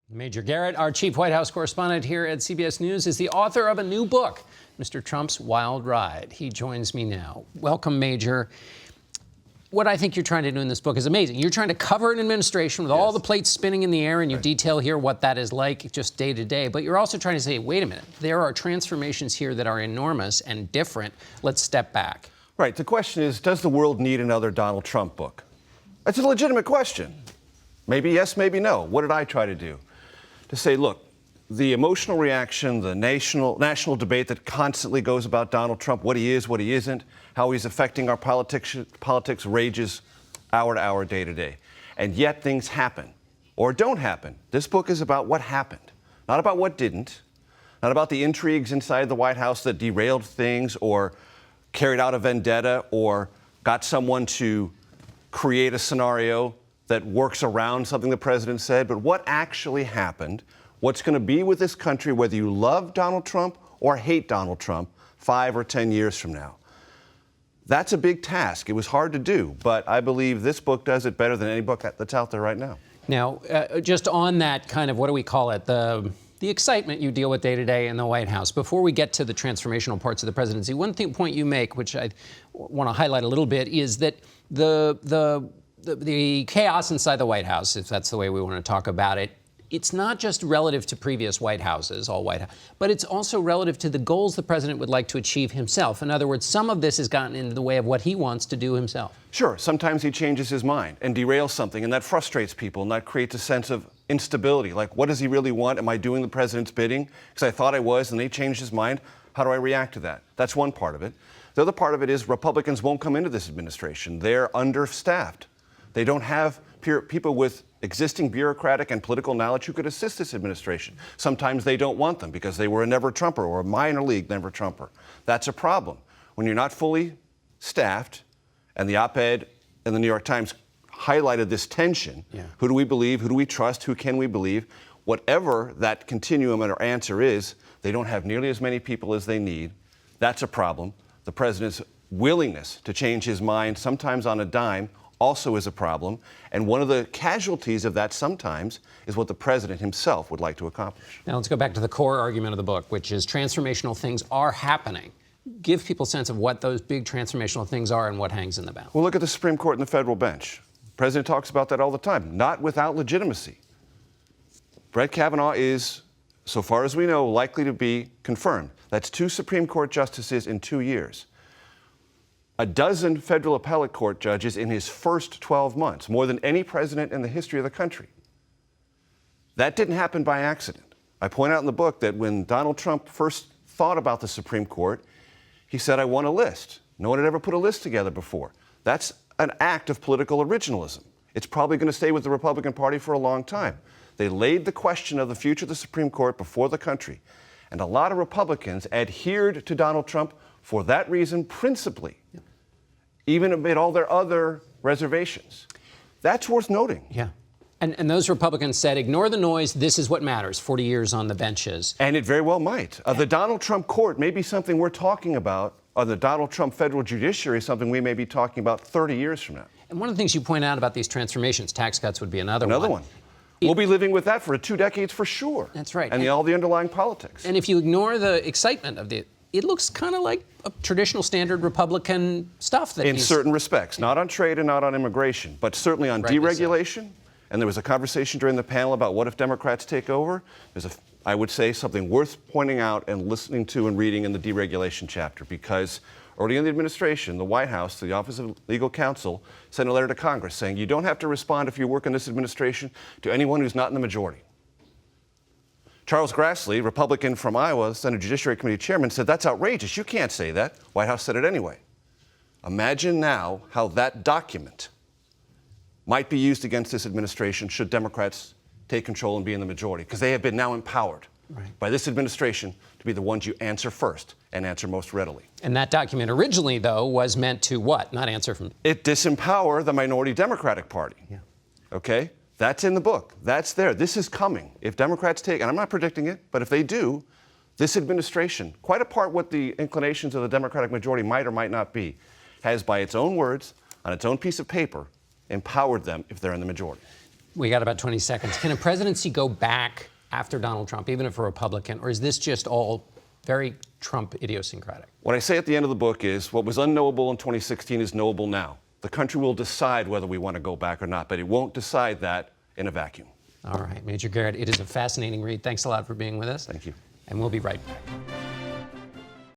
Major Garrett, our chief White House correspondent here at CBS News, is the author of a new book, Mr. Trump's Wild Ride. He joins me now. Welcome, Major. What I think you're trying to do in this book is amazing. You're trying to cover an administration with all the plates spinning in the air, and you detail here what that is like just day to day. But you're also trying to say, wait a minute, there are transformations here that are enormous and different. Let's step back. Right. The question is, does the world need another Donald Trump book? That's a legitimate question. Maybe yes, maybe no. What did I try to do? To say, look, the emotional reaction, the national debate that constantly goes about Donald Trump, what he is, what he isn't, how he's affecting our politics rages hour to hour, day to day. And yet things happen or don't happen. This book is about what happened, not about what didn't, not about the intrigues inside the White House that derailed things or carried out a vendetta or got someone to create a scenario that works around something the president said, but what actually happened, what's going to be with this country, whether you love Donald Trump or hate Donald Trump 5 or 10 years from now. That's a big task. It was hard to do, but I believe this book does it better than any book that's out there right now. Now, just on that kind of, what do we call it, the excitement you deal with day to day in the White House, before we get to the transformational parts of the presidency, one point you make, which I want to highlight a little bit, is that the chaos inside the White House, if that's the way we want to talk about it, it's not just relative to previous White Houses, all White House, but it's also relative to the goals the president would like to achieve himself. In other words, some of this has gotten into the way of what he wants to do himself. Sure, sometimes he changes his mind and derails something, and that frustrates people, and that creates a sense of instability. Like, what does he really want? Am I doing the president's bidding? Because I thought I was, and they changed his mind. How do I react to that? That's one part of it. The other part of it is Republicans won't come into this administration. They're understaffed. They don't have people with existing bureaucratic and political knowledge who could assist this administration. Sometimes they don't want them because they were a never-Trumper or a minor league never-Trumper. That's a problem. When you're not fully staffed, and the op-ed in the New York Times highlighted this tension, who do we believe, who do we trust, who can we believe? Whatever that continuum or answer is, they don't have nearly as many people as they need. That's a problem. The president's willingness to change his mind, sometimes on a dime, also is a problem, and one of the casualties of that sometimes is what the president himself would like to accomplish. Now let's go back to the core argument of the book, which is transformational things are happening. Give people a sense of what those big transformational things are and what hangs in the balance. Well, look at the Supreme Court and the federal bench. The president talks about that all the time, not without legitimacy. Brett Kavanaugh is, so far as we know, likely to be confirmed. That's 2 Supreme Court justices in 2 years. A dozen federal appellate court judges in his first 12 months, more than any president in the history of the country. That didn't happen by accident. I point out in the book that when Donald Trump first thought about the Supreme Court, he said, I want a list. No one had ever put a list together before. That's an act of political originalism. It's probably going to stay with the Republican Party for a long time. They laid the question of the future of the Supreme Court before the country. And a lot of Republicans adhered to Donald Trump for that reason principally, even amid all their other reservations. That's worth noting. Yeah. And those Republicans said, ignore the noise, this is what matters, 40 years on the benches. And it very well might. The Donald Trump court may be something we're talking about, or the Donald Trump federal judiciary is something we may be talking about 30 years from now. And one of the things you point out about these transformations, tax cuts would be another one. We'll be living with that for 2 decades for sure. That's right. And all the underlying politics. And if you ignore the excitement of it looks kind of like a traditional standard Republican stuff. In certain respects, not on trade and not on immigration, but certainly on deregulation. And there was a conversation during the panel about what if Democrats take over. There's I would say, something worth pointing out and listening to and reading in the deregulation chapter, because early in the administration, the White House, the Office of Legal Counsel, sent a letter to Congress saying you don't have to respond if you work in this administration to anyone who's not in the majority. Charles Grassley, Republican from Iowa, Senate Judiciary Committee chairman, said that's outrageous. You can't say that. White House said it anyway. Imagine now how that document might be used against this administration should Democrats take control and be in the majority, because they have been now empowered by this administration to be the ones you answer first and answer most readily. And that document originally, though, was meant to what? Not answer from... It disempower the minority Democratic Party. Yeah. Okay? That's in the book. That's there. This is coming. If Democrats take, and I'm not predicting it, but if they do, this administration, quite apart what the inclinations of the Democratic majority might or might not be, has, by its own words, on its own piece of paper, empowered them if they're in the majority. We got about 20 seconds. Can a presidency go back after Donald Trump, even if a Republican, or is this just all very Trump idiosyncratic? What I say at the end of the book is what was unknowable in 2016 is knowable now. The country will decide whether we want to go back or not, but it won't decide that in a vacuum. All right, Major Garrett, it is a fascinating read. Thanks a lot for being with us. Thank you. And we'll be right back.